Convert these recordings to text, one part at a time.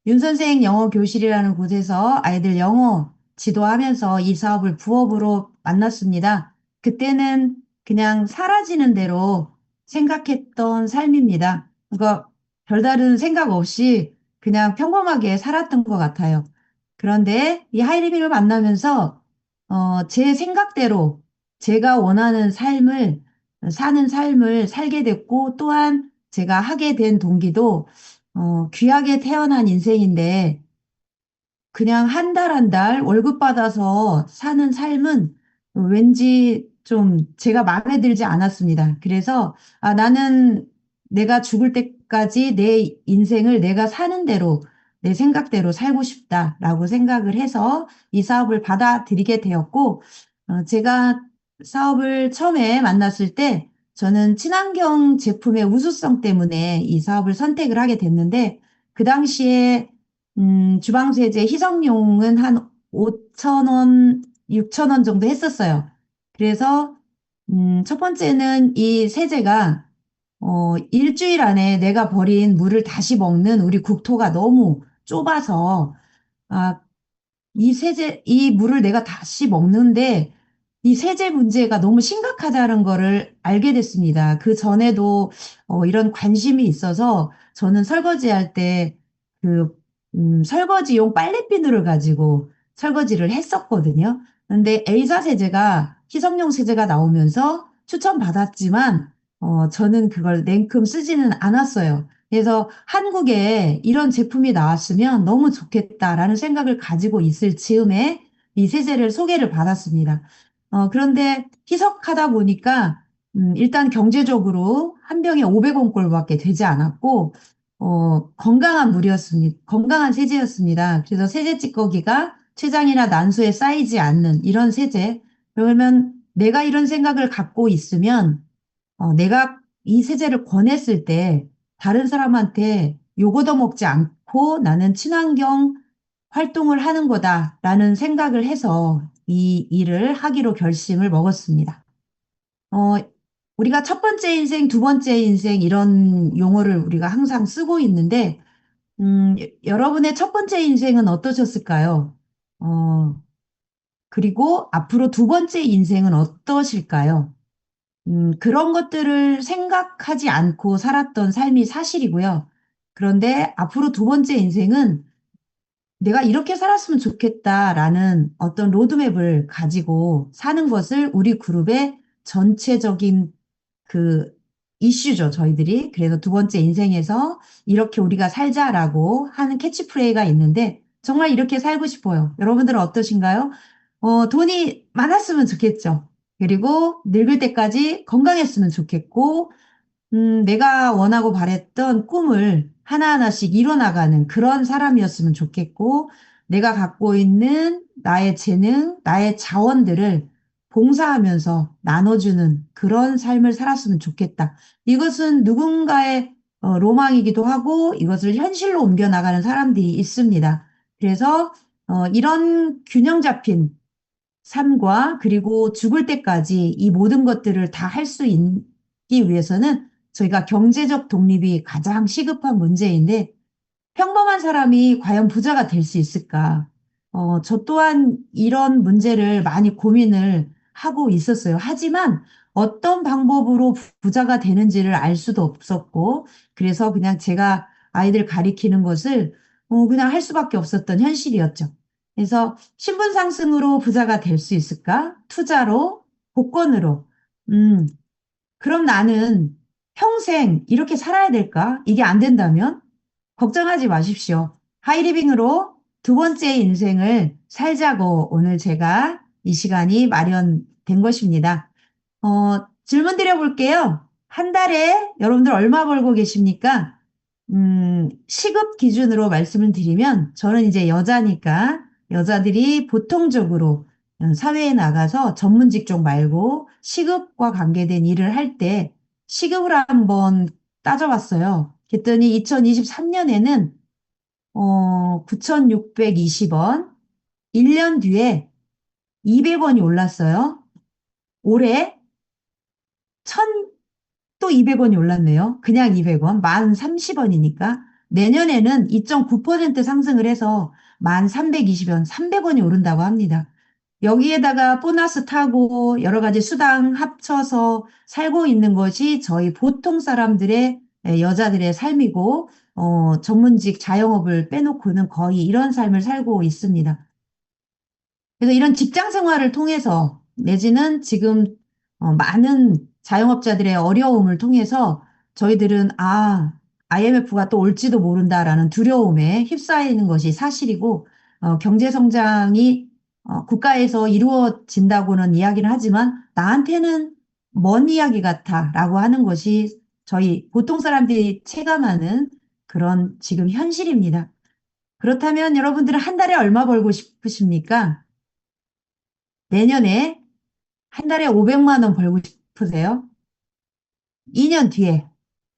윤 선생 영어 교실이라는 곳에서 아이들 영어 지도하면서 이 사업을 부업으로 만났습니다. 그때는 그냥 사라지는 대로 생각했던 삶입니다. 그러니까 별다른 생각 없이 그냥 평범하게 살았던 것 같아요. 그런데 이 하이리빙을 만나면서 제 생각대로 제가 원하는 삶을 사는 삶을 살게 됐고 또한 제가 하게 된 동기도 귀하게 태어난 인생인데, 그냥 한 달 한 달 월급 받아서 사는 삶은 왠지 좀 제가 마음에 들지 않았습니다. 그래서, 나는 내가 죽을 때까지 내 인생을 내가 사는 대로, 내 생각대로 살고 싶다라고 생각을 해서 이 사업을 받아들이게 되었고, 제가 사업을 처음에 만났을 때 저는 친환경 제품의 우수성 때문에 이 사업을 선택을 하게 됐는데, 그 당시에 주방세제 희석용은 한 5천 원, 6천 원 정도 했었어요. 그래서 첫 번째는 이 세제가 일주일 안에 내가 버린 물을 다시 먹는 우리 국토가 너무 좁아서, 아, 이 물을 내가 다시 먹는데 이 세제 문제가 너무 심각하다는 거를 알게 됐습니다. 그 전에도 이런 관심이 있어서 저는 설거지할 때 그, 설거지용 빨래비누를 가지고 설거지를 했었거든요. 근데 A사 세제가 희석용 세제가 나오면서 추천받았지만, 저는 그걸 냉큼 쓰지는 않았어요. 그래서 한국에 이런 제품이 나왔으면 너무 좋겠다라는 생각을 가지고 있을 즈음에 이 세제를 소개를 받았습니다. 그런데 희석하다 보니까 일단 경제적으로 한 병에 500원 꼴밖에 되지 않았고, 건강한 물이었습니다. 건강한 세제였습니다. 그래서 세제 찌꺼기가 췌장이나 난소에 쌓이지 않는 이런 세제. 그러면 내가 이런 생각을 갖고 있으면 내가 이 세제를 권했을 때 다른 사람한테 욕 얻어먹지 않고 나는 친환경 활동을 하는 거다라는 생각을 해서 이 일을 하기로 결심을 먹었습니다. 어, 우리가 첫 번째 인생, 두 번째 인생 이런 용어를 우리가 항상 쓰고 있는데, 여러분의 첫 번째 인생은 어떠셨을까요? 어, 그리고 앞으로 두 번째 인생은 어떠실까요? 그런 것들을 생각하지 않고 살았던 삶이 사실이고요. 그런데 앞으로 두 번째 인생은 내가 이렇게 살았으면 좋겠다라는 어떤 로드맵을 가지고 사는 것을 우리 그룹의 전체적인 그 이슈죠, 저희들이. 그래서 두 번째 인생에서 이렇게 우리가 살자라고 하는 캐치프레이가 있는데 정말 이렇게 살고 싶어요. 여러분들은 어떠신가요? 돈이 많았으면 좋겠죠. 그리고 늙을 때까지 건강했으면 좋겠고, 내가 원하고 바랬던 꿈을 하나하나씩 이뤄나가는 그런 사람이었으면 좋겠고, 내가 갖고 있는 나의 재능, 나의 자원들을 봉사하면서 나눠주는 그런 삶을 살았으면 좋겠다. 이것은 누군가의 로망이기도 하고 이것을 현실로 옮겨나가는 사람들이 있습니다. 그래서 이런 균형 잡힌 삶과 그리고 죽을 때까지 이 모든 것들을 다 할 수 있기 위해서는 저희가 경제적 독립이 가장 시급한 문제인데 평범한 사람이 과연 부자가 될 수 있을까? 저 또한 이런 문제를 많이 고민을 하고 있었어요. 하지만 어떤 방법으로 부자가 되는지를 알 수도 없었고, 그래서 그냥 제가 아이들 가리키는 것을 그냥 할 수밖에 없었던 현실이었죠. 그래서 신분 상승으로 부자가 될 수 있을까? 투자로, 복권으로. 음, 그럼 나는 평생 이렇게 살아야 될까? 이게 안 된다면? 걱정하지 마십시오. 하이리빙으로 두 번째 인생을 살자고 오늘 제가 이 시간이 마련된 것입니다. 질문 드려볼게요. 한 달에 여러분들 얼마 벌고 계십니까? 시급 기준으로 말씀을 드리면 저는 이제 여자니까 여자들이 보통적으로 사회에 나가서 전문 직종 말고 시급과 관계된 일을 할 때 시급을 한번 따져봤어요. 그랬더니 2023년에는 9,620원, 1년 뒤에 200원이 올랐어요. 올해 천 또 200원이 올랐네요. 그냥 200원, 만 30원이니까. 내년에는 2.9% 상승을 해서 1,320원, 300원이 오른다고 합니다. 여기에다가 보너스 타고 여러 가지 수당 합쳐서 살고 있는 것이 저희 보통 사람들의 여자들의 삶이고 전문직 자영업을 빼놓고는 거의 이런 삶을 살고 있습니다. 그래서 이런 직장 생활을 통해서 내지는 지금 많은 자영업자들의 어려움을 통해서 저희들은 IMF가 또 올지도 모른다라는 두려움에 휩싸이는 것이 사실이고 경제 성장이 국가에서 이루어진다고는 이야기를 하지만 나한테는 먼 이야기 같아라고 하는 것이 저희 보통 사람들이 체감하는 그런 지금 현실입니다. 그렇다면 여러분들은 한 달에 얼마 벌고 싶으십니까? 내년에 한 달에 500만 원 벌고 싶으세요? 2년 뒤에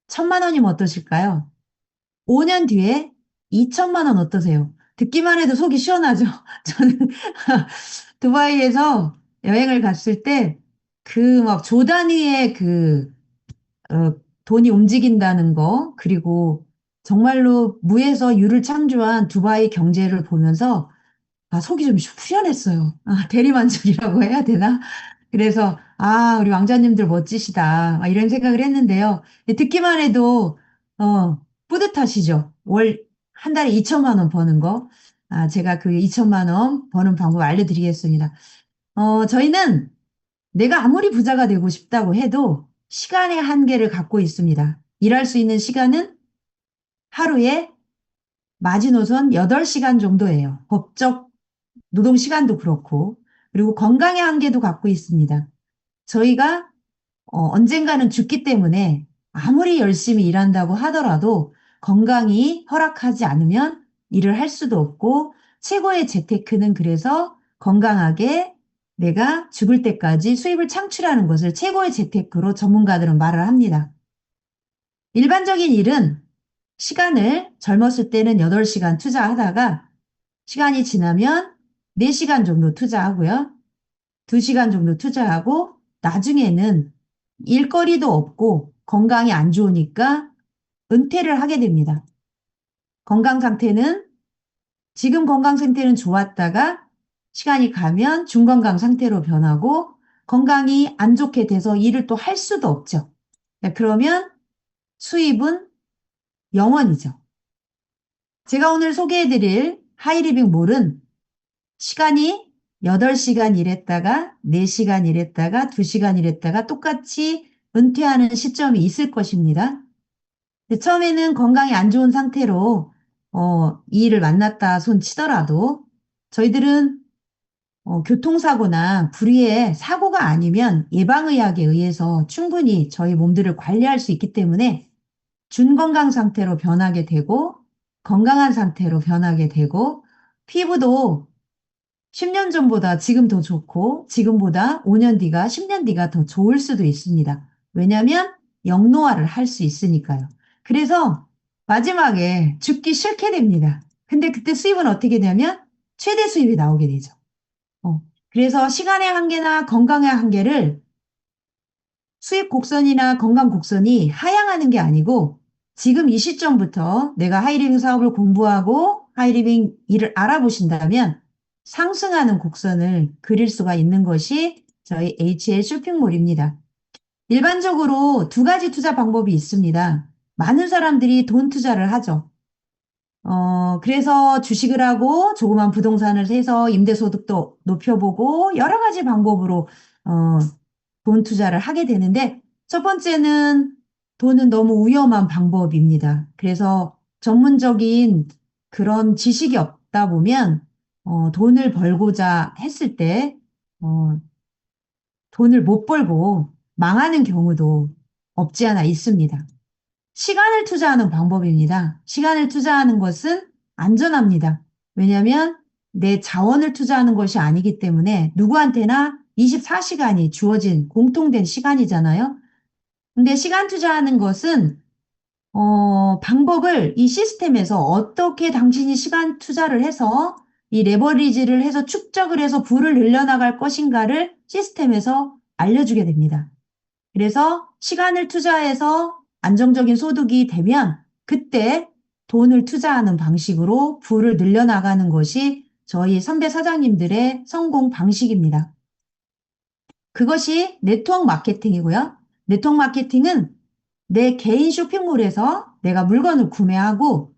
1,000만 원이면 어떠실까요? 5년 뒤에 2천만 원 어떠세요? 듣기만 해도 속이 시원하죠? 저는 두바이에서 여행을 갔을 때 그 막 조 단위의 어, 돈이 움직인다는 거, 그리고 정말로 무에서 유를 창조한 두바이 경제를 보면서 속이 좀 후련했어요. 대리만족이라고 해야 되나? 그래서, 우리 왕자님들 멋지시다. 이런 생각을 했는데요. 듣기만 해도, 뿌듯하시죠? 한 달에 2천만 원 버는 거. 제가 그 2천만 원 버는 방법 알려드리겠습니다. 저희는 내가 아무리 부자가 되고 싶다고 해도 시간의 한계를 갖고 있습니다. 일할 수 있는 시간은 하루에 마지노선 8시간 정도예요. 법적 노동 시간도 그렇고, 그리고 건강의 한계도 갖고 있습니다. 저희가 언젠가는 죽기 때문에 아무리 열심히 일한다고 하더라도 건강이 허락하지 않으면 일을 할 수도 없고, 최고의 재테크는 그래서 건강하게 내가 죽을 때까지 수입을 창출하는 것을 최고의 재테크로 전문가들은 말을 합니다. 일반적인 일은 시간을 젊었을 때는 8시간 투자하다가 시간이 지나면 4시간 정도 투자하고요. 2시간 정도 투자하고 나중에는 일거리도 없고 건강이 안 좋으니까 은퇴를 하게 됩니다. 건강 상태는 지금 건강 상태는 좋았다가 시간이 가면 중건강 상태로 변하고 건강이 안 좋게 돼서 일을 또 할 수도 없죠. 그러면 수입은 0원이죠. 제가 오늘 소개해드릴 하이리빙 몰은 시간이 8시간 일했다가 4시간 일했다가 2시간 일했다가 똑같이 은퇴하는 시점이 있을 것입니다. 처음에는 건강이 안 좋은 상태로 이 일을 만났다 손 치더라도 저희들은 교통사고나 불의의 사고가 아니면 예방의학에 의해서 충분히 저희 몸들을 관리할 수 있기 때문에 준건강 상태로 변하게 되고 건강한 상태로 변하게 되고 피부도 10년 전보다 지금 더 좋고 지금보다 5년 뒤가 10년 뒤가 더 좋을 수도 있습니다. 왜냐하면 영노화를 할 수 있으니까요. 그래서 마지막에 죽기 싫게 됩니다. 근데 그때 수입은 어떻게 되냐면 최대 수입이 나오게 되죠. 그래서 시간의 한계나 건강의 한계를 수입 곡선이나 건강 곡선이 하향하는 게 아니고 지금 이 시점부터 내가 하이리빙 사업을 공부하고 하이리빙 일을 알아보신다면 상승하는 곡선을 그릴 수가 있는 것이 저희 HL 쇼핑몰입니다. 일반적으로 두 가지 투자 방법이 있습니다. 많은 사람들이 돈 투자를 하죠. 그래서 주식을 하고 조그만 부동산을 사서 임대소득도 높여보고 여러 가지 방법으로 돈 투자를 하게 되는데 첫 번째는 돈은 너무 위험한 방법입니다. 그래서 전문적인 그런 지식이 없다 보면 돈을 벌고자 했을 때 돈을 못 벌고 망하는 경우도 없지 않아 있습니다. 시간을 투자하는 방법입니다. 시간을 투자하는 것은 안전합니다. 왜냐하면 내 자원을 투자하는 것이 아니기 때문에 누구한테나 24시간이 주어진 공통된 시간이잖아요. 근데 시간 투자하는 것은 방법을 이 시스템에서 어떻게 당신이 시간 투자를 해서 이 레버리지를 해서 축적을 해서 부를 늘려나갈 것인가를 시스템에서 알려주게 됩니다. 그래서 시간을 투자해서 안정적인 소득이 되면 그때 돈을 투자하는 방식으로 부를 늘려나가는 것이 저희 선배 사장님들의 성공 방식입니다. 그것이 네트워크 마케팅이고요. 네트워크 마케팅은 내 개인 쇼핑몰에서 내가 물건을 구매하고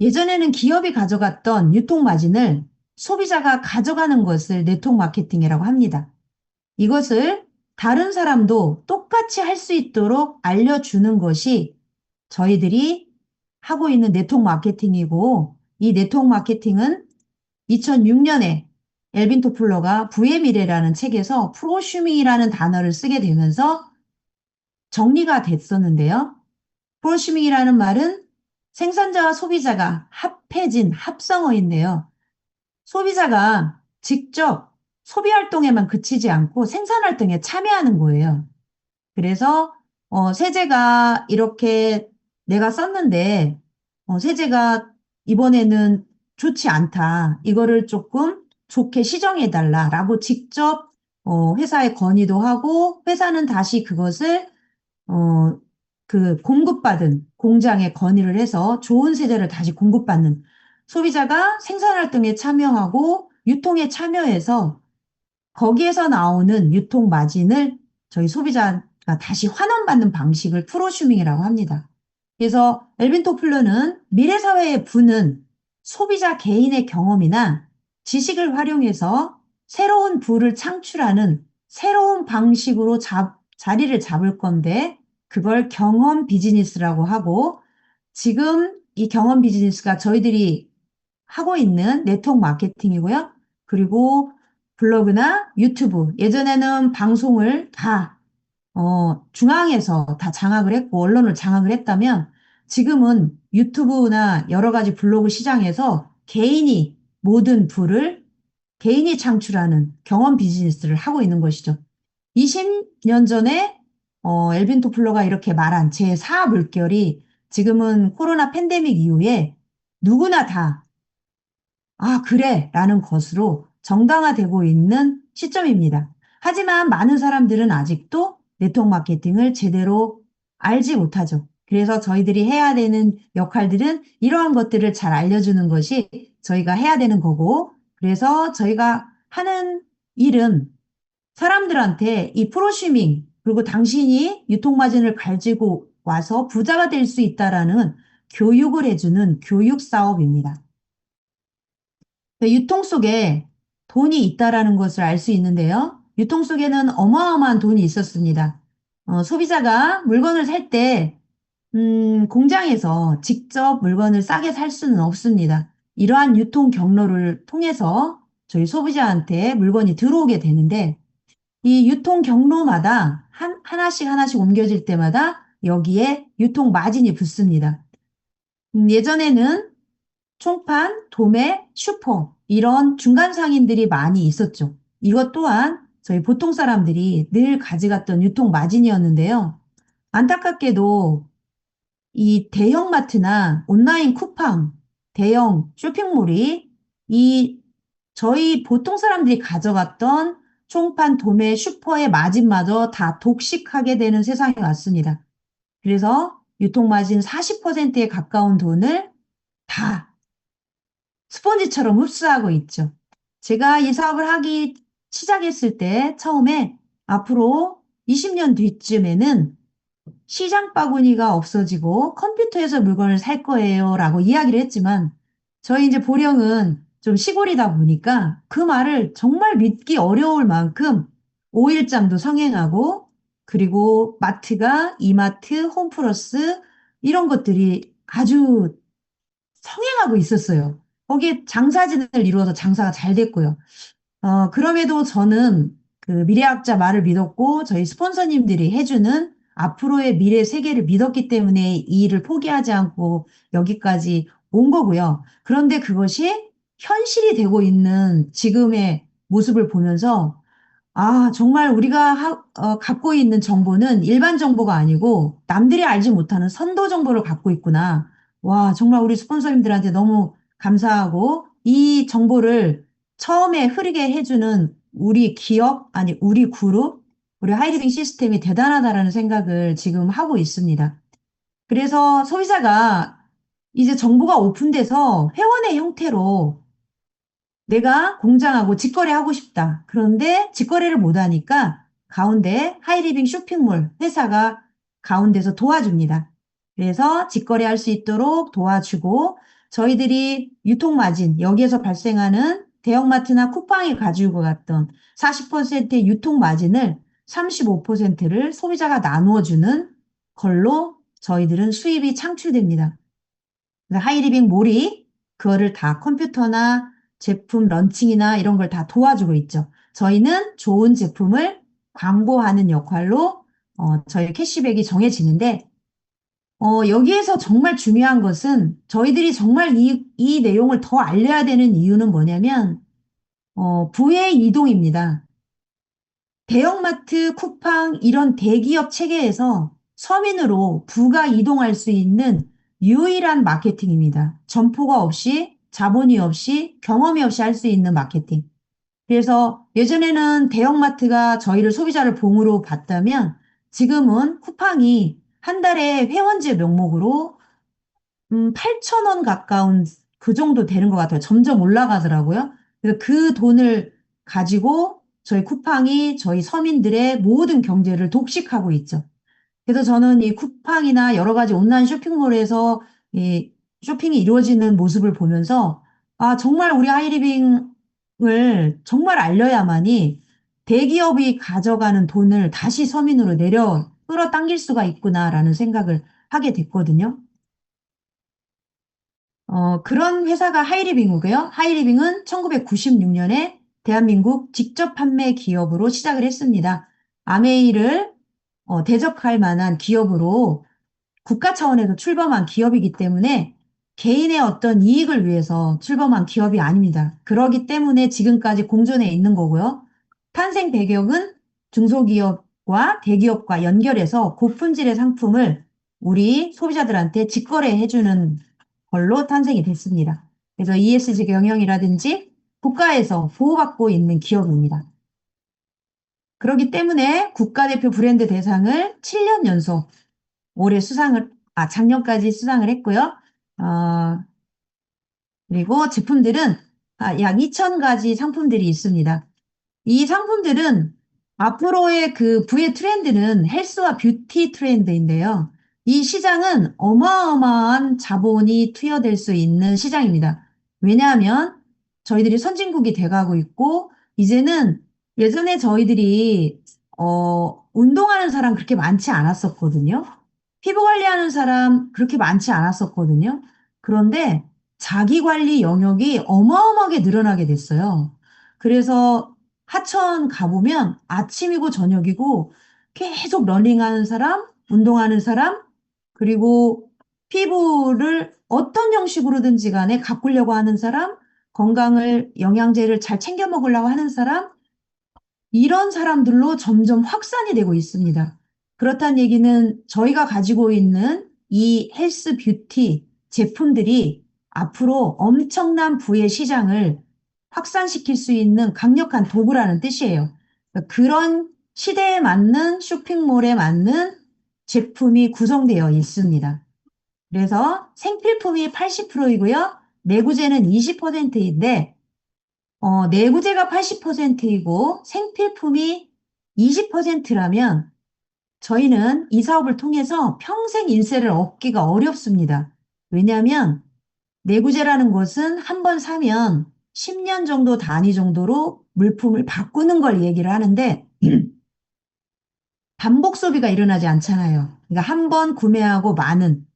예전에는 기업이 가져갔던 유통 마진을 소비자가 가져가는 것을 네트워크 마케팅이라고 합니다. 이것을 다른 사람도 똑같이 할 수 있도록 알려주는 것이 저희들이 하고 있는 네트워크 마케팅이고, 이 네트워크 마케팅은 2006년에 엘빈 토플러가 부의 미래라는 책에서 프로슈밍이라는 단어를 쓰게 되면서 정리가 됐었는데요. 프로슈밍이라는 말은 생산자와 소비자가 합해진 합성어인데요. 소비자가 직접 소비 활동에만 그치지 않고 생산 활동에 참여하는 거예요. 그래서 세제가 이렇게 내가 썼는데 세제가 이번에는 좋지 않다. 이거를 조금 좋게 시정해달라라고 직접 회사에 건의도 하고 회사는 다시 그것을 어, 그 공급받은 공장에 건의를 해서 좋은 세제를 다시 공급받는 소비자가 생산활동에 참여하고 유통에 참여해서 거기에서 나오는 유통 마진을 저희 소비자가 다시 환원받는 방식을 프로슈밍이라고 합니다. 그래서 엘빈 토플러는 미래사회의 부는 소비자 개인의 경험이나 지식을 활용해서 새로운 부를 창출하는 새로운 방식으로 자리를 잡을 건데 그걸 경험 비즈니스라고 하고 지금 이 경험 비즈니스가 저희들이 하고 있는 네트워크 마케팅이고요. 그리고 블로그나 유튜브, 예전에는 방송을 다, 중앙에서 다 장악을 했고, 언론을 장악을 했다면, 지금은 유튜브나 여러 가지 블로그 시장에서 개인이 모든 부를 개인이 창출하는 경험 비즈니스를 하고 있는 것이죠. 20년 전에, 엘빈 토플러가 이렇게 말한 제4 물결이 지금은 코로나 팬데믹 이후에 누구나 다 그래. 라는 것으로 정당화되고 있는 시점입니다. 하지만 많은 사람들은 아직도 네트워크 마케팅을 제대로 알지 못하죠. 그래서 저희들이 해야 되는 역할들은 이러한 것들을 잘 알려주는 것이 저희가 해야 되는 거고, 그래서 저희가 하는 일은 사람들한테 이 프로슈밍, 그리고 당신이 유통마진을 가지고 와서 부자가 될 수 있다라는 교육을 해주는 교육 사업입니다. 유통 속에 돈이 있다라는 것을 알 수 있는데요. 유통 속에는 어마어마한 돈이 있었습니다. 소비자가 물건을 살 때, 공장에서 직접 물건을 싸게 살 수는 없습니다. 이러한 유통 경로를 통해서 저희 소비자한테 물건이 들어오게 되는데, 이 유통 경로마다 하나씩 하나씩 옮겨질 때마다 여기에 유통 마진이 붙습니다. 예전에는 총판, 도매, 슈퍼 이런 중간 상인들이 많이 있었죠. 이것 또한 저희 보통 사람들이 늘 가져갔던 유통 마진이었는데요. 안타깝게도 이 대형마트나 온라인 쿠팡, 대형 쇼핑몰이 이 저희 보통 사람들이 가져갔던 총판, 도매, 슈퍼의 마진마저 다 독식하게 되는 세상이 왔습니다. 그래서 유통 마진 40%에 가까운 돈을 다 스펀지처럼 흡수하고 있죠. 제가 이 사업을 하기 시작했을 때 처음에 앞으로 20년 뒤쯤에는 시장 바구니가 없어지고 컴퓨터에서 물건을 살 거예요 라고 이야기를 했지만 저희 이제 보령은 좀 시골이다 보니까 그 말을 정말 믿기 어려울 만큼 오일장도 성행하고 그리고 마트가 이마트, 홈플러스 이런 것들이 아주 성행하고 있었어요. 거기에 장사진을 이루어서 장사가 잘 됐고요. 그럼에도 저는 그 미래학자 말을 믿었고 저희 스폰서님들이 해주는 앞으로의 미래 세계를 믿었기 때문에 이 일을 포기하지 않고 여기까지 온 거고요. 그런데 그것이 현실이 되고 있는 지금의 모습을 보면서 정말 우리가 갖고 있는 정보는 일반 정보가 아니고 남들이 알지 못하는 선도 정보를 갖고 있구나. 와, 정말 우리 스폰서님들한테 너무 감사하고 이 정보를 처음에 흐르게 해주는 우리 기업, 아니, 우리 그룹, 우리 하이리빙 시스템이 대단하다라는 생각을 지금 하고 있습니다. 그래서 소비자가 이제 정보가 오픈돼서 회원의 형태로 내가 공장하고 직거래하고 싶다. 그런데 직거래를 못하니까 가운데 하이리빙 쇼핑몰 회사가 가운데서 도와줍니다. 그래서 직거래할 수 있도록 도와주고 저희들이 유통마진, 여기에서 발생하는 대형마트나 쿠팡이 가지고 갔던 40%의 유통마진을 35%를 소비자가 나누어주는 걸로 저희들은 수입이 창출됩니다. 하이리빙 몰이 그거를 다 컴퓨터나 제품 런칭이나 이런 걸 다 도와주고 있죠. 저희는 좋은 제품을 광고하는 역할로 저희 캐시백이 정해지는데 여기에서 정말 중요한 것은 저희들이 정말 이 내용을 더 알려야 되는 이유는 뭐냐면 부의 이동입니다. 대형마트, 쿠팡 이런 대기업 체계에서 서민으로 부가 이동할 수 있는 유일한 마케팅입니다. 점포가 없이 자본이 없이 경험이 없이 할 수 있는 마케팅. 그래서 예전에는 대형마트가 저희를 소비자를 봉으로 봤다면 지금은 쿠팡이 한 달에 회원제 명목으로 8천 원 가까운 그 정도 되는 것 같아요. 점점 올라가더라고요. 그래서 그 돈을 가지고 저희 쿠팡이 저희 서민들의 모든 경제를 독식하고 있죠. 그래서 저는 이 쿠팡이나 여러 가지 온라인 쇼핑몰에서 이 쇼핑이 이루어지는 모습을 보면서 아, 정말 우리 하이리빙을 정말 알려야만이 대기업이 가져가는 돈을 다시 서민으로 내려 끌어당길 수가 있구나라는 생각을 하게 됐거든요. 그런 회사가 하이리빙이고요. 하이리빙은 1996년에 대한민국 직접 판매 기업으로 시작을 했습니다. 아메이를 대적할 만한 기업으로 국가 차원에서 출범한 기업이기 때문에 개인의 어떤 이익을 위해서 출범한 기업이 아닙니다. 그러기 때문에 지금까지 공존해 있는 거고요. 탄생 배경은 중소기업과 대기업과 연결해서 고품질의 상품을 우리 소비자들한테 직거래해주는 걸로 탄생이 됐습니다. 그래서 ESG 경영이라든지 국가에서 보호받고 있는 기업입니다. 그렇기 때문에 국가대표 브랜드 대상을 7년 연속 올해 작년까지 수상을 했고요. 어, 그리고 제품들은 약 2,000가지 상품들이 있습니다. 이 상품들은 앞으로의 그 부의 트렌드는 헬스와 뷰티 트렌드인데요. 이 시장은 어마어마한 자본이 투여될 수 있는 시장입니다. 왜냐하면 저희들이 선진국이 돼가고 있고, 이제는 예전에 저희들이, 운동하는 사람 그렇게 많지 않았었거든요. 피부 관리하는 사람 그렇게 많지 않았었거든요. 그런데 자기 관리 영역이 어마어마하게 늘어나게 됐어요. 그래서 하천 가보면 아침이고 저녁이고 계속 러닝하는 사람, 운동하는 사람, 그리고 피부를 어떤 형식으로든지 간에 가꾸려고 하는 사람, 건강을, 영양제를 잘 챙겨 먹으려고 하는 사람, 이런 사람들로 점점 확산이 되고 있습니다. 그렇다는 얘기는 저희가 가지고 있는 이 헬스 뷰티 제품들이 앞으로 엄청난 부의 시장을 확산시킬 수 있는 강력한 도구라는 뜻이에요. 그런 시대에 맞는 쇼핑몰에 맞는 제품이 구성되어 있습니다. 그래서 생필품이 80%이고요. 내구재는 20%인데 내구재가 80%이고 생필품이 20%라면 저희는 이 사업을 통해서 평생 인세를 얻기가 어렵습니다. 왜냐하면 내구재라는 것은 한 번 사면 10년 정도 단위 정도로 물품을 바꾸는 걸 얘기를 하는데 반복 소비가 일어나지 않잖아요. 그러니까 한 번 구매하고 많은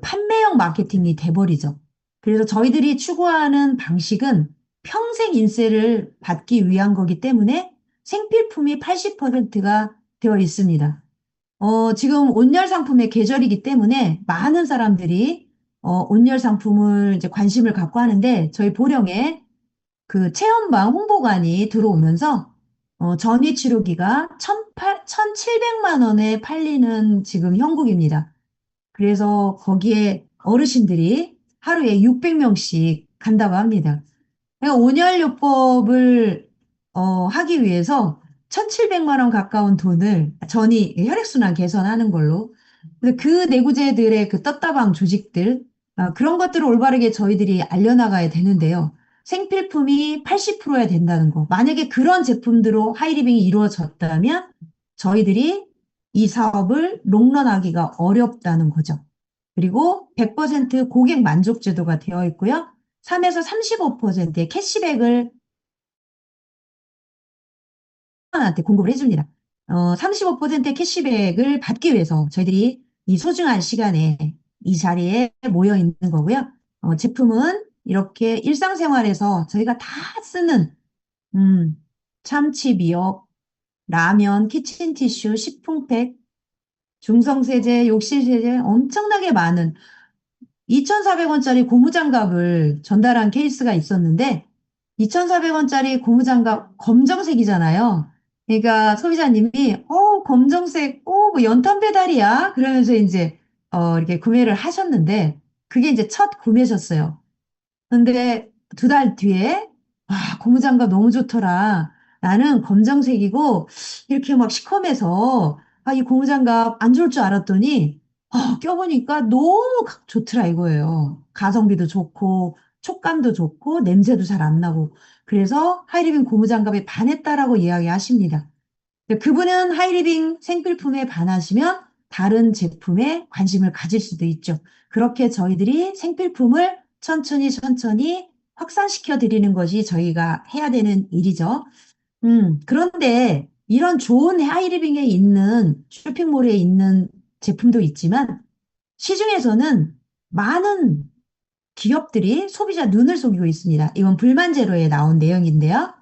판매형 마케팅이 돼버리죠. 그래서 저희들이 추구하는 방식은 평생 인세를 받기 위한 거기 때문에 생필품이 80%가 되어 있습니다. 지금 온열 상품의 계절이기 때문에 많은 사람들이 온열 상품을 이제 관심을 갖고 하는데 저희 보령에 그 체험방 홍보관이 들어오면서 전위치료기가 1,700만 원에 팔리는 지금 형국입니다. 그래서 거기에 어르신들이 하루에 600명씩 간다고 합니다. 그러니까 온열요법을 하기 위해서 1,700만 원 가까운 돈을 혈액순환 개선하는 걸로. 근데 그 내구재들의 그 떴다방 조직들 그런 것들을 올바르게 저희들이 알려나가야 되는데요. 생필품이 80%야 된다는 거. 만약에 그런 제품들로 하이리빙이 이루어졌다면 저희들이 이 사업을 롱런하기가 어렵다는 거죠. 그리고 100% 고객 만족 제도가 되어 있고요. 3에서 35%의 캐시백을 한테 공급을 해줍니다. 35%의 캐시백을 받기 위해서 저희들이 이 소중한 시간에 이 자리에 모여 있는 거고요. 제품은 이렇게 일상생활에서 저희가 다 쓰는, 음, 참치 미역, 라면, 키친티슈, 식품팩, 중성세제, 욕실세제 엄청나게 많은 2,400원짜리 고무장갑을 전달한 케이스가 있었는데 2,400원짜리 고무장갑 검정색이잖아요. 그러니까 소비자님이 검정색 뭐 연탄 배달이야 그러면서 이제 이렇게 구매를 하셨는데 그게 이제 첫 구매셨어요. 근데 두 달 뒤에, 고무장갑 너무 좋더라. 나는 검정색이고, 이렇게 막 시커매서, 이 고무장갑 안 좋을 줄 알았더니, 껴보니까 너무 좋더라 이거예요. 가성비도 좋고, 촉감도 좋고, 냄새도 잘 안 나고. 그래서 하이리빙 고무장갑에 반했다라고 이야기하십니다. 그분은 하이리빙 생필품에 반하시면 다른 제품에 관심을 가질 수도 있죠. 그렇게 저희들이 생필품을 천천히 천천히 확산시켜 드리는 것이 저희가 해야 되는 일이죠. 그런데 이런 좋은 하이리빙에 있는 쇼핑몰에 있는 제품도 있지만 시중에서는 많은 기업들이 소비자 눈을 속이고 있습니다. 이건 불만제로에 나온 내용인데요.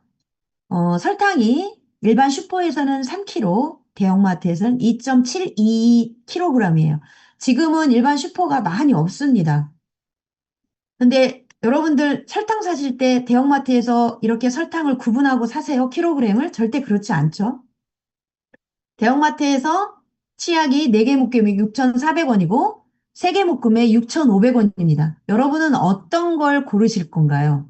설탕이 일반 슈퍼에서는 3kg, 대형마트에서는 2.72kg이에요. 지금은 일반 슈퍼가 많이 없습니다. 근데 여러분들 설탕 사실 때 대형마트에서 이렇게 설탕을 구분하고 사세요? 킬로그램을? 절대 그렇지 않죠. 대형마트에서 치약이 4개 묶음이 6,400원이고 3개 묶음에 6,500원입니다. 여러분은 어떤 걸 고르실 건가요?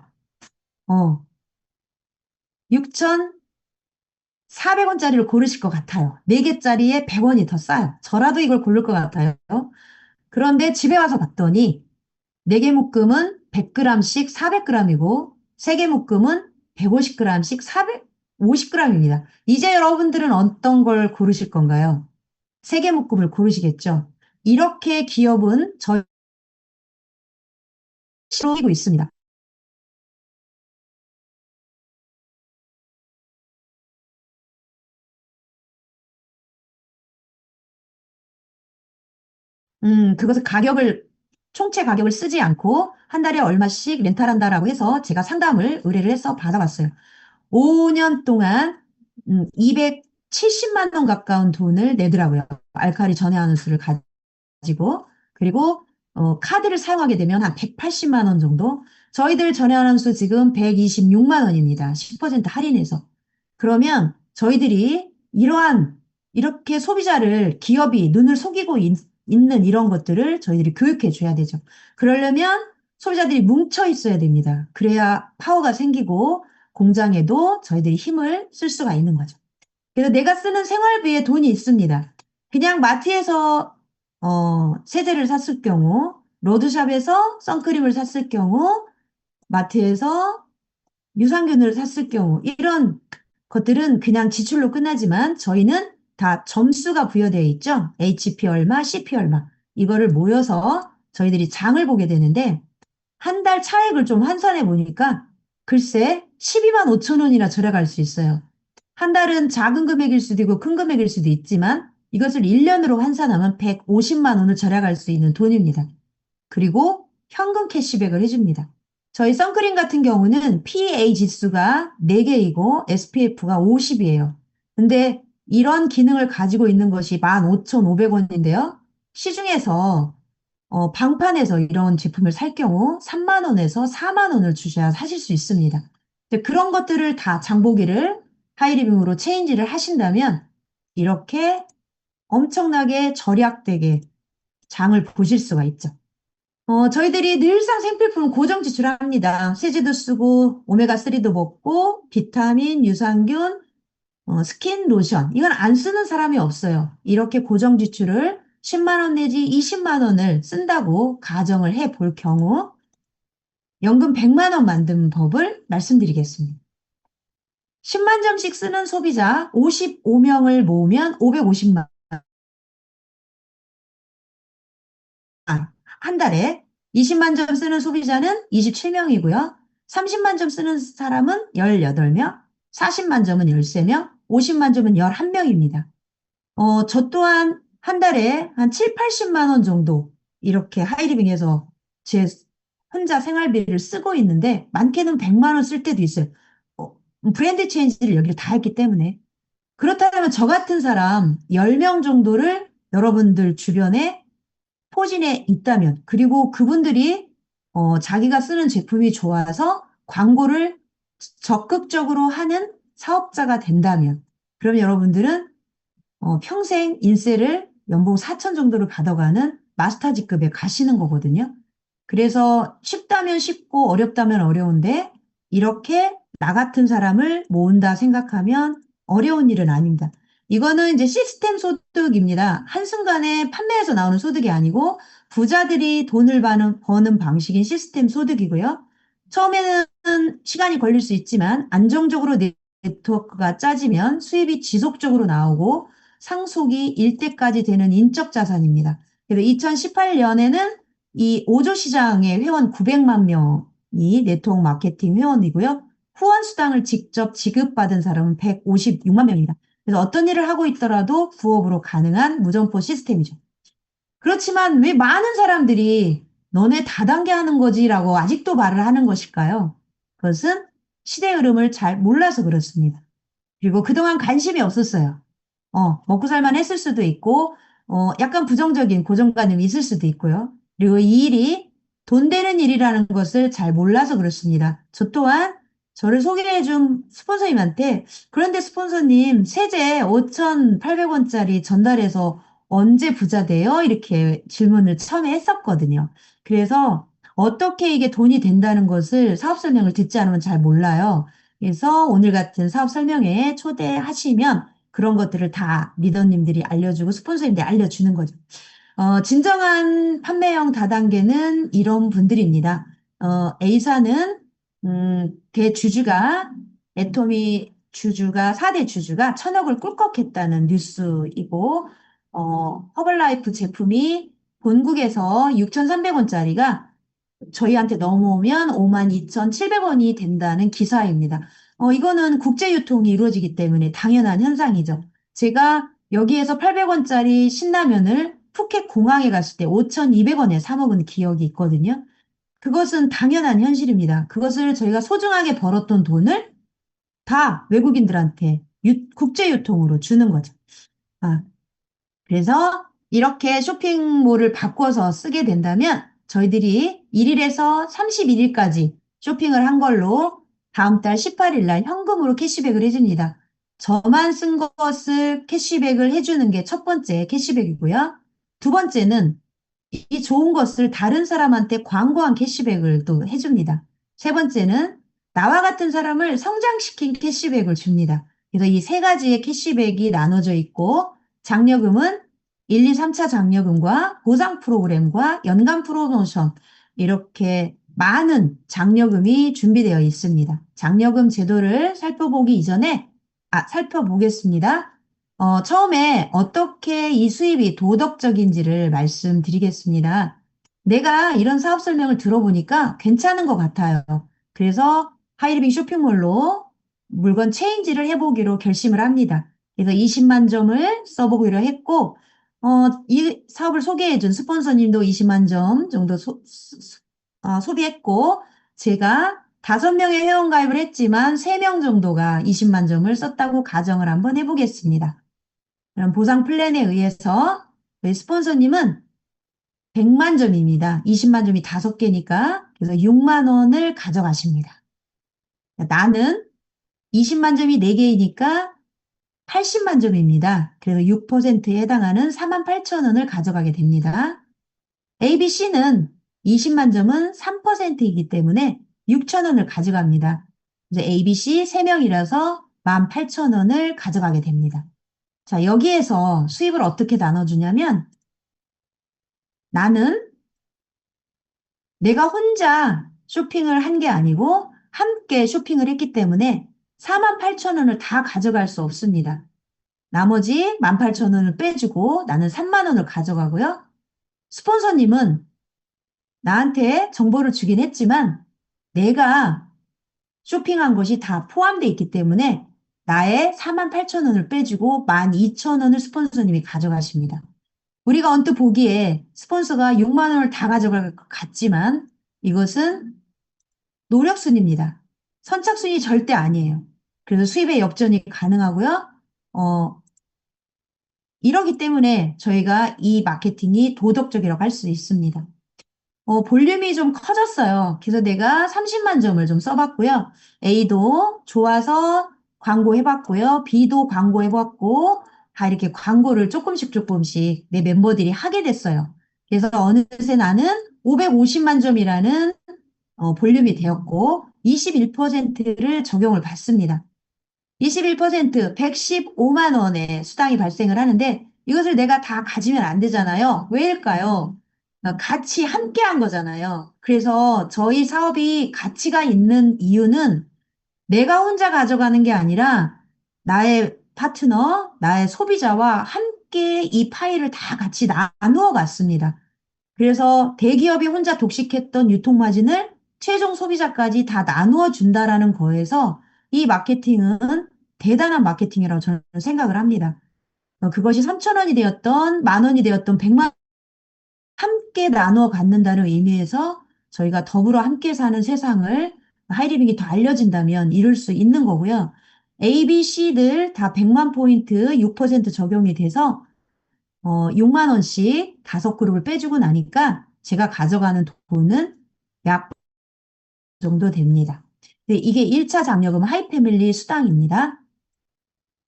6,400원짜리를 고르실 것 같아요. 4개짜리에 100원이 더 싸요. 저라도 이걸 고를 것 같아요. 그런데 집에 와서 봤더니 4개 묶음은 100g씩 400g이고 3개 묶음은 150g씩 450g입니다. 이제 여러분들은 어떤 걸 고르실 건가요? 3개 묶음을 고르시겠죠? 이렇게 기업은 저희를 이고 있습니다. 그것을 총체 가격을 쓰지 않고 한 달에 얼마씩 렌탈한다라고 해서 제가 상담을 의뢰를 해서 받아봤어요. 5년 동안 270만 원 가까운 돈을 내더라고요. 알칼리 전해하는 수를 가지고. 그리고 카드를 사용하게 되면 한 180만 원 정도. 저희들 전해하는 수 지금 126만 원입니다. 10% 할인해서. 그러면 저희들이 이렇게 소비자를 기업이 눈을 속이고 있는 이런 것들을 저희들이 교육해 줘야 되죠. 그러려면 소비자들이 뭉쳐 있어야 됩니다. 그래야 파워가 생기고 공장에도 저희들이 힘을 쓸 수가 있는 거죠. 그래서 내가 쓰는 생활비에 돈이 있습니다. 그냥 마트에서 세제를 샀을 경우, 로드샵에서 선크림을 샀을 경우, 마트에서 유산균을 샀을 경우 이런 것들은 그냥 지출로 끝나지만 저희는 다 점수가 부여되어 있죠. HP 얼마, CP 얼마. 이거를 모여서 저희들이 장을 보게 되는데 한 달 차액을 좀 환산해 보니까 글쎄 12만 5천 원이나 절약할 수 있어요. 한 달은 작은 금액일 수도 있고 큰 금액일 수도 있지만 이것을 1년으로 환산하면 150만 원을 절약할 수 있는 돈입니다. 그리고 현금 캐시백을 해줍니다. 저희 선크림 같은 경우는 PA 지수가 4개이고 SPF가 50이에요. 근데 이런 기능을 가지고 있는 것이 15,500원인데요. 시중에서 방판에서 이런 제품을 살 경우 3만 원에서 4만 원을 주셔야 사실 수 있습니다. 그런 것들을 다 장보기를 하이리빙으로 체인지를 하신다면 이렇게 엄청나게 절약되게 장을 보실 수가 있죠. 저희들이 늘상 생필품 고정 지출합니다. 세제도 쓰고 오메가3도 먹고 비타민, 유산균, 스킨 로션. 이건 안 쓰는 사람이 없어요. 이렇게 고정 지출을 10만 원 내지 20만 원을 쓴다고 가정을 해 볼 경우 연금 100만 원 만드는 법을 말씀드리겠습니다. 10만 점씩 쓰는 소비자 55명을 모으면 550만 원. 한 달에 20만 점 쓰는 소비자는 27명이고요. 30만 점 쓰는 사람은 18명, 40만 점은 13명, 50만 점은 11명입니다. 저 또한 한 달에 한 7, 80만 원 정도 이렇게 하이리빙에서 제 혼자 생활비를 쓰고 있는데 많게는 100만 원 쓸 때도 있어요. 브랜드 체인지를 여기를 다 했기 때문에. 그렇다면 저 같은 사람 10명 정도를 여러분들 주변에 포진해 있다면, 그리고 그분들이 자기가 쓰는 제품이 좋아서 광고를 적극적으로 하는 사업자가 된다면, 그럼 여러분들은 평생 인세를 연봉 4천 정도를 받아가는 마스터직급에 가시는 거거든요. 그래서 쉽다면 쉽고 어렵다면 어려운데 이렇게 나 같은 사람을 모은다 생각하면 어려운 일은 아닙니다. 이거는 이제 시스템 소득입니다. 한순간에 판매에서 나오는 소득이 아니고 부자들이 돈을 버는 방식인 시스템 소득이고요. 처음에는 시간이 걸릴 수 있지만 안정적으로 네트워크가 짜지면 수입이 지속적으로 나오고 상속이 일대까지 되는 인적 자산입니다. 그래서 2018년에는 이 5조 시장의 회원 900만 명이 네트워크 마케팅 회원이고요. 후원 수당을 직접 지급받은 사람은 156만 명입니다. 그래서 어떤 일을 하고 있더라도 부업으로 가능한 무점포 시스템이죠. 그렇지만 왜 많은 사람들이 너네 다단계 하는 거지라고 아직도 말을 하는 것일까요? 그것은 시대 흐름을 잘 몰라서 그렇습니다. 그리고 그동안 관심이 없었어요. 먹고 살만 했을 수도 있고, 약간 부정적인 고정관념이 있을 수도 있고요. 그리고 이 일이 돈 되는 일이라는 것을 잘 몰라서 그렇습니다. 저 또한 저를 소개해준 스폰서님한테, 그런데 스폰서님, 세제 5,800원짜리 전달해서 언제 부자 돼요? 이렇게 질문을 처음에 했었거든요. 그래서 어떻게 이게 돈이 된다는 것을 사업 설명을 듣지 않으면 잘 몰라요. 그래서 오늘 같은 사업 설명회에 초대하시면 그런 것들을 다 리더님들이 알려주고 스폰서님들이 알려주는 거죠. 진정한 판매형 다단계는 이런 분들입니다. A사는 대주주가 애토미 주주가 4대 주주가 1,000억을 꿀꺽했다는 뉴스이고 허벌라이프 제품이 본국에서 6,300원짜리가 저희한테 넘어오면 52,700원이 된다는 기사입니다. 이거는 국제 유통이 이루어지기 때문에 당연한 현상이죠. 제가 여기에서 800원짜리 신라면을 푸켓 공항에 갔을 때 5,200원에 사 먹은 기억이 있거든요. 그것은 당연한 현실입니다. 그것을 저희가 소중하게 벌었던 돈을 다 외국인들한테 국제 유통으로 주는 거죠. 아, 그래서 이렇게 쇼핑몰을 바꿔서 쓰게 된다면 저희들이 1일에서 31일까지 쇼핑을 한 걸로 다음 달 18일 날 현금으로 캐시백을 해줍니다. 저만 쓴 것을 캐시백을 해주는 게 첫 번째 캐시백이고요. 두 번째는 이 좋은 것을 다른 사람한테 광고한 캐시백을 또 해줍니다. 세 번째는 나와 같은 사람을 성장시킨 캐시백을 줍니다. 그래서 이 세 가지의 캐시백이 나눠져 있고 장려금은 1, 2, 3차 장려금과 보상 프로그램과 연간 프로모션 이렇게 많은 장려금이 준비되어 있습니다. 장려금 제도를 살펴보겠습니다. 처음에 어떻게 이 수입이 도덕적인지를 말씀드리겠습니다. 내가 이런 사업 설명을 들어보니까 괜찮은 것 같아요. 그래서 하이리빙 쇼핑몰로 물건 체인지를 해보기로 결심을 합니다. 그래서 20만 점을 써보기로 했고, 이 사업을 소개해준 스폰서님도 20만 점 정도 소비했고, 제가 5명의 회원가입을 했지만 3명 정도가 20만 점을 썼다고 가정을 한번 해보겠습니다. 그럼 보상 플랜에 의해서 저희 스폰서님은 100만 점입니다. 20만 점이 5개니까 그래서 6만 원을 가져가십니다. 나는 20만 점이 4개이니까 80만 점입니다. 그래서 6%에 해당하는 4만 8천 원을 가져가게 됩니다. ABC는 20만 점은 3%이기 때문에 6천 원을 가져갑니다. 이제 ABC 3명이라서 18,000원을 가져가게 됩니다. 자, 여기에서 수입을 어떻게 나눠주냐면 나는 내가 혼자 쇼핑을 한 게 아니고 함께 쇼핑을 했기 때문에 48,000원을 다 가져갈 수 없습니다. 나머지 18,000원을 빼주고 나는 3만 원을 가져가고요. 스폰서님은 나한테 정보를 주긴 했지만 내가 쇼핑한 것이 다 포함되어 있기 때문에 나의 48,000원을 빼주고 12,000원을 스폰서님이 가져가십니다. 우리가 언뜻 보기에 스폰서가 6만 원을 다 가져갈 것 같지만 이것은 노력순입니다. 선착순이 절대 아니에요. 그래서 수입의 역전이 가능하고요. 어, 이러기 때문에 저희가 이 마케팅이 도덕적이라고 할 수 있습니다. 볼륨이 좀 커졌어요. 그래서 내가 30만 점을 좀 써봤고요. A도 좋아서 광고해봤고요. B도 광고해봤고, 다 이렇게 광고를 조금씩 조금씩 내 멤버들이 하게 됐어요. 그래서 어느새 나는 550만 점이라는 볼륨이 되었고, 21%를 적용을 받습니다. 21% 115만 원의 수당이 발생을 하는데 이것을 내가 다 가지면 안 되잖아요. 왜일까요? 같이 함께 한 거잖아요. 그래서 저희 사업이 가치가 있는 이유는 내가 혼자 가져가는 게 아니라 나의 파트너, 나의 소비자와 함께 이 파일을 다 같이 나누어 갔습니다. 그래서 대기업이 혼자 독식했던 유통마진을 최종 소비자까지 다 나누어 준다라는 거에서 이 마케팅은 대단한 마케팅이라고 저는 생각을 합니다. 그것이 3천 원이 되었던 만 원이 되었던 100만 함께 나누어 갖는다는 의미에서 저희가 더불어 함께 사는 세상을 하이리빙이 더 알려진다면 이룰 수 있는 거고요. A, B, C들 다 100만 포인트 6% 적용이 돼서 6만 원씩 다섯 그룹을 빼주고 나니까 제가 가져가는 돈은 약 정도 됩니다. 네, 이게 1차 장려금 하이패밀리 수당입니다.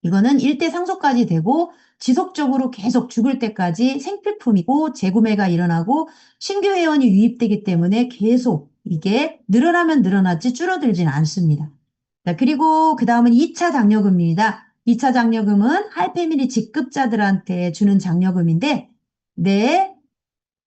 이거는 1대 상속까지 되고 지속적으로 계속 죽을 때까지 생필품이고 재구매가 일어나고 신규 회원이 유입되기 때문에 계속 이게 늘어나면 늘어났지 줄어들진 않습니다. 자, 그리고 그 다음은 2차 장려금입니다. 2차 장려금은 하이패밀리 직급자들한테 주는 장려금인데 내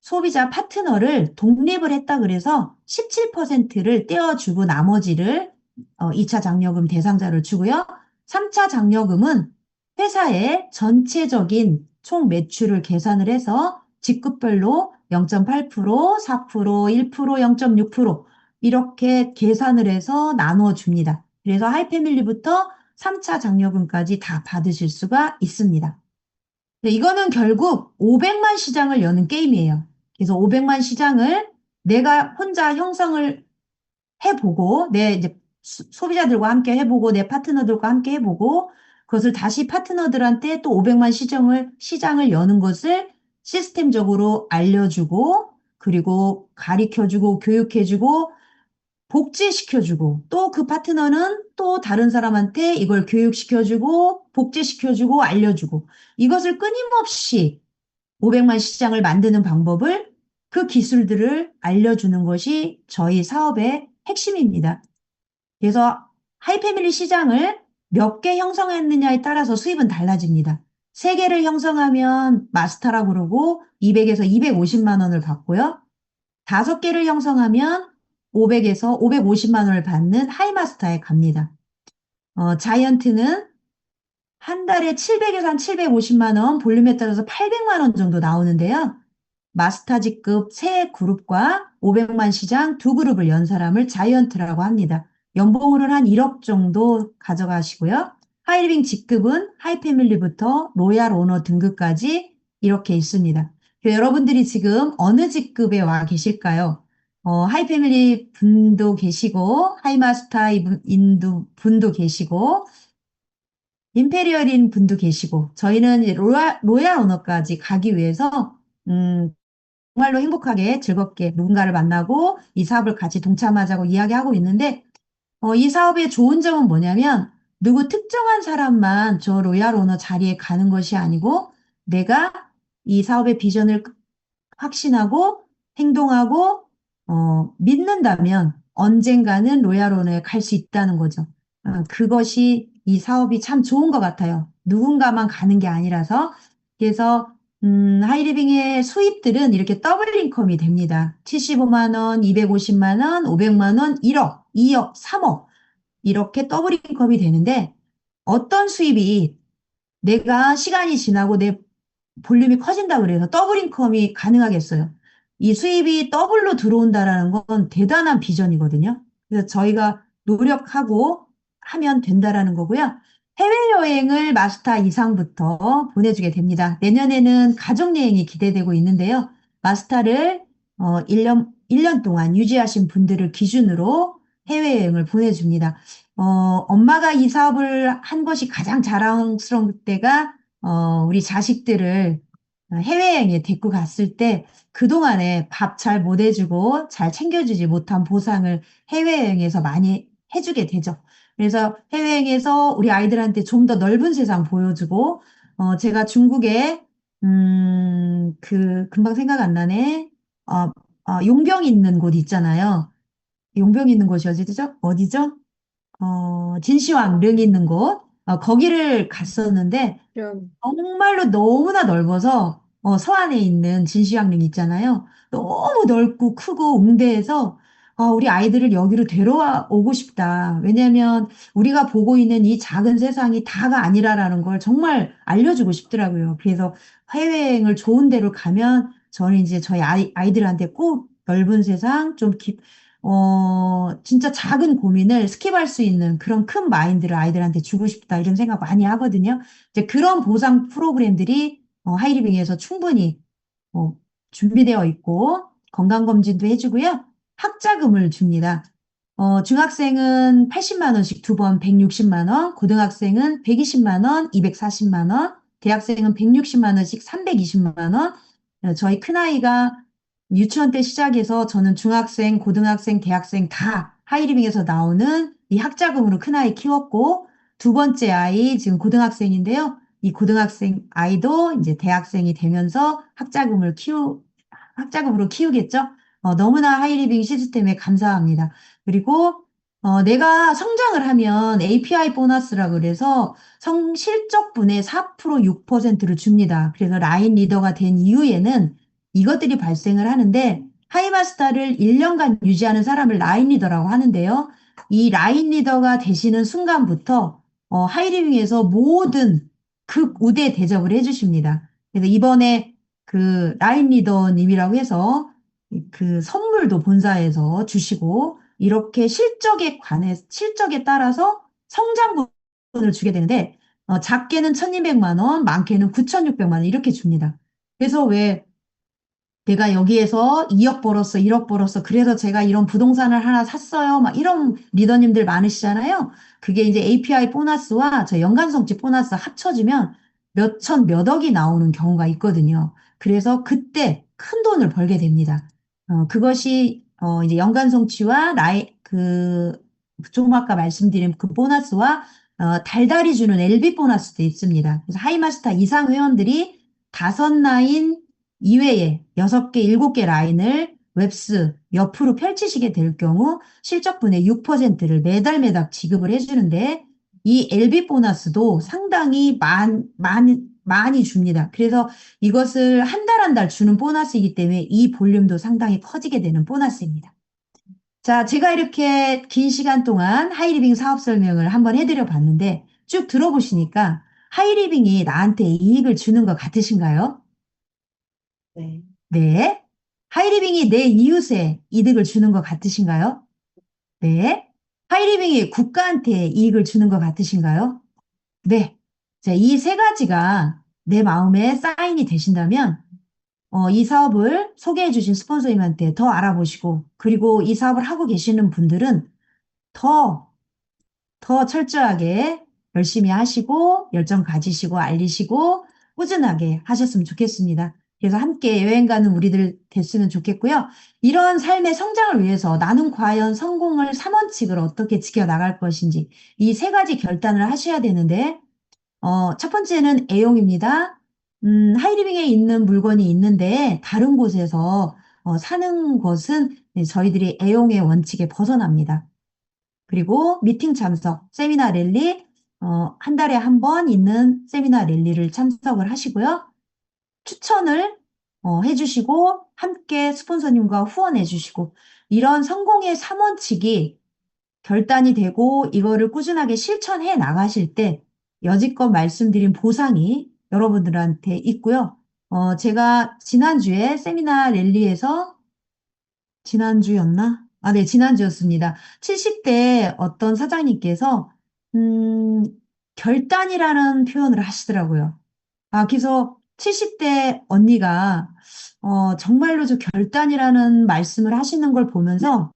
소비자 파트너를 독립을 했다 그래서 17%를 떼어주고 나머지를 2차 장려금 대상자를 주고요. 3차 장려금은 회사의 전체적인 총 매출을 계산을 해서 직급별로 0.8%, 4%, 1%, 0.6% 이렇게 계산을 해서 나누어 줍니다. 그래서 하이패밀리부터 3차 장려금까지 다 받으실 수가 있습니다. 네, 이거는 결국 500만 시장을 여는 게임이에요. 그래서 500만 시장을 내가 혼자 형성을 해보고, 내 이제 소비자들과 함께 해보고, 내 파트너들과 함께 해보고, 그것을 다시 파트너들한테 또 500만 시장을 여는 것을 시스템적으로 알려주고, 그리고 가르쳐주고, 교육해주고, 복제시켜주고, 또 그 파트너는 또 다른 사람한테 이걸 교육시켜주고, 복제시켜주고, 알려주고, 이것을 끊임없이 500만 시장을 만드는 방법을 그 기술들을 알려주는 것이 저희 사업의 핵심입니다. 그래서 하이패밀리 시장을 몇 개 형성했느냐에 따라서 수입은 달라집니다. 3개를 형성하면 마스터라고 그러고 200에서 250만 원을 받고요. 5개를 형성하면 500에서 550만 원을 받는 하이마스터에 갑니다. 자이언트는 한 달에 700에서 한 750만 원, 볼륨에 따라서 800만 원 정도 나오는데요. 마스터직급 3그룹과 500만 시장 2그룹을 연 사람을 자이언트라고 합니다. 연봉으로는 한 1억 정도 가져가시고요. 하이리빙 직급은 하이패밀리부터 로얄 오너 등급까지 이렇게 있습니다. 여러분들이 지금 어느 직급에 와 계실까요? 하이패밀리 분도 계시고, 하이마스터 분도 계시고, 임페리얼인 분도 계시고, 저희는 이제 로얄 오너까지 가기 위해서, 정말로 행복하게 즐겁게 누군가를 만나고 이 사업을 같이 동참하자고 이야기하고 있는데, 이 사업의 좋은 점은 뭐냐면, 누구 특정한 사람만 저 로얄 오너 자리에 가는 것이 아니고, 내가 이 사업의 비전을 확신하고 행동하고 믿는다면 언젠가는 로얄 오너에 갈 수 있다는 거죠. 그것이 이 사업이 참 좋은 것 같아요. 누군가만 가는 게 아니라서. 그래서 하이리빙의 수입들은 이렇게 더블 인컴이 됩니다. 75만 원, 250만 원, 500만 원, 1억, 2억, 3억. 이렇게 더블 인컴이 되는데 어떤 수입이 내가 시간이 지나고 내 볼륨이 커진다 그래서 더블 인컴이 가능하겠어요. 이 수입이 더블로 들어온다라는 건 대단한 비전이거든요. 그래서 저희가 노력하고 하면 된다라는 거고요. 해외여행을 마스터 이상부터 보내주게 됩니다. 내년에는 가족여행이 기대되고 있는데요. 마스터를 1년 동안 유지하신 분들을 기준으로 해외여행을 보내줍니다. 엄마가 이 사업을 한 것이 가장 자랑스러울 때가 우리 자식들을 해외여행에 데리고 갔을 때 그동안에 밥 잘 못 해주고 잘 챙겨주지 못한 보상을 해외여행에서 많이 해주게 되죠. 그래서 해외여행에서 우리 아이들한테 좀 더 넓은 세상 보여주고, 제가 중국에, 금방 생각 안 나네. 용병 있는 곳 있잖아요. 용병 있는 곳이 어디죠? 어디죠? 진시황 릉 있는 곳, 거기를 갔었는데, 그럼, 정말로 너무나 넓어서 서안에 있는 진시황릉 있잖아요. 너무 넓고 크고 웅대해서 우리 아이들을 여기로 데려와 오고 싶다. 왜냐하면 우리가 보고 있는 이 작은 세상이 다가 아니라라는 걸 정말 알려주고 싶더라고요. 그래서 해외여행을 좋은 데로 가면 저는 이제 저희 아이들한테 꼭 넓은 세상, 진짜 작은 고민을 스킵할 수 있는 그런 큰 마인드를 아이들한테 주고 싶다. 이런 생각 많이 하거든요. 이제 그런 보상 프로그램들이 하이리빙에서 충분히 어, 준비되어 있고 건강검진도 해주고요. 학자금을 줍니다. 중학생은 80만 원씩 두 번 160만 원, 고등학생은 120만 원, 240만 원, 대학생은 160만 원씩 320만 원. 저희 큰아이가 유치원 때 시작해서 저는 중학생, 고등학생, 대학생 다 하이리빙에서 나오는 이 학자금으로 큰아이 키웠고 두 번째 아이 지금 고등학생인데요. 이 고등학생 아이도 이제 대학생이 되면서 학자금으로 키우겠죠. 너무나 하이리빙 시스템에 감사합니다. 그리고 내가 성장을 하면 API 보너스라 그래서 실적분의 4% 6%를 줍니다. 그래서 라인 리더가 된 이후에는 이것들이 발생을 하는데 하이마스터를 1년간 유지하는 사람을 라인 리더라고 하는데요. 이 라인 리더가 되시는 순간부터 하이리빙에서 모든 극 우대 대접을 해주십니다. 그래서 이번에 그 라인 리더님이라고 해서 그 선물도 본사에서 주시고 이렇게 실적에 따라서 성장분을 주게 되는데 작게는 1,200만 원, 많게는 9,600만 원 이렇게 줍니다. 그래서 왜 내가 여기에서 2억 벌었어, 1억 벌었어. 그래서 제가 이런 부동산을 하나 샀어요. 막 이런 리더님들 많으시잖아요. 그게 이제 API 보너스와 저 연간성취 보너스 합쳐지면 몇 천, 몇 억이 나오는 경우가 있거든요. 그래서 그때 큰 돈을 벌게 됩니다. 그것이 이제 연간성취와 조금 아까 말씀드린 그 보너스와 달달이 주는 LB 보너스도 있습니다. 그래서 하이마스터 이상 회원들이 다섯 라인 이외에 6개, 7개 라인을 웹스 옆으로 펼치시게 될 경우 실적분의 6%를 매달 매달 지급을 해주는데 이 LB 보너스도 상당히 많이 줍니다. 그래서 이것을 한 달 한 달 주는 보너스이기 때문에 이 볼륨도 상당히 커지게 되는 보너스입니다. 자, 제가 이렇게 긴 시간 동안 하이리빙 사업 설명을 한번 해드려 봤는데 쭉 들어보시니까 하이리빙이 나한테 이익을 주는 것 같으신가요? 네. 네. 하이리빙이 내 이웃에 이득을 주는 것 같으신가요? 네. 하이리빙이 국가한테 이익을 주는 것 같으신가요? 네. 자, 이 세 가지가 내 마음에 사인이 되신다면, 이 사업을 소개해 주신 스폰서님한테 더 알아보시고, 그리고 이 사업을 하고 계시는 분들은 더 더 철저하게 열심히 하시고 열정 가지시고 알리시고 꾸준하게 하셨으면 좋겠습니다. 그래서 함께 여행 가는 우리들 됐으면 좋겠고요. 이런 삶의 성장을 위해서 나는 과연 성공을 3원칙을 어떻게 지켜나갈 것인지 이 세 가지 결단을 하셔야 되는데 첫 번째는 애용입니다. 하이리빙에 있는 물건이 있는데 다른 곳에서 사는 것은 네, 저희들이 애용의 원칙에 벗어납니다. 그리고 미팅 참석, 세미나 랠리, 한 달에 한 번 있는 세미나 랠리를 참석을 하시고요. 추천을 해주시고 함께 스폰서님과 후원해주시고 이런 성공의 3원칙이 결단이 되고 이거를 꾸준하게 실천해 나가실 때 여지껏 말씀드린 보상이 여러분들한테 있고요. 제가 지난주에 세미나 랠리에서 지난주였나? 아, 네, 지난주였습니다. 70대 어떤 사장님께서 음, 결단이라는 표현을 하시더라고요. 아, 그래서 70대 언니가 정말로 저 결단이라는 말씀을 하시는 걸 보면서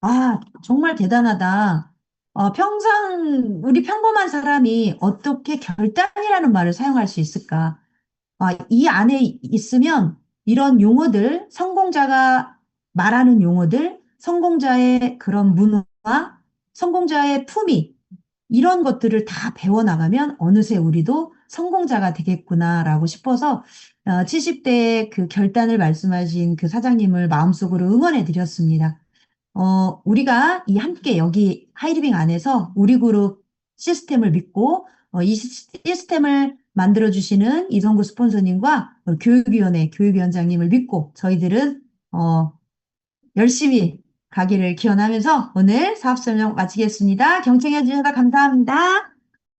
아, 정말 대단하다. 우리 평범한 사람이 어떻게 결단이라는 말을 사용할 수 있을까? 이 안에 있으면 이런 용어들, 성공자가 말하는 용어들, 성공자의 그런 문화, 성공자의 품위, 이런 것들을 다 배워나가면 어느새 우리도 성공자가 되겠구나라고 싶어서 70대의 그 결단을 말씀하신 그 사장님을 마음속으로 응원해 드렸습니다. 우리가 이 함께 여기 하이리빙 안에서 우리 그룹 시스템을 믿고 이 시스템을 만들어주시는 이성구 스폰서님과 교육위원회 교육위원장님을 믿고 저희들은 열심히 가기를 기원하면서 오늘 사업 설명 마치겠습니다. 경청해 주셔서 감사합니다.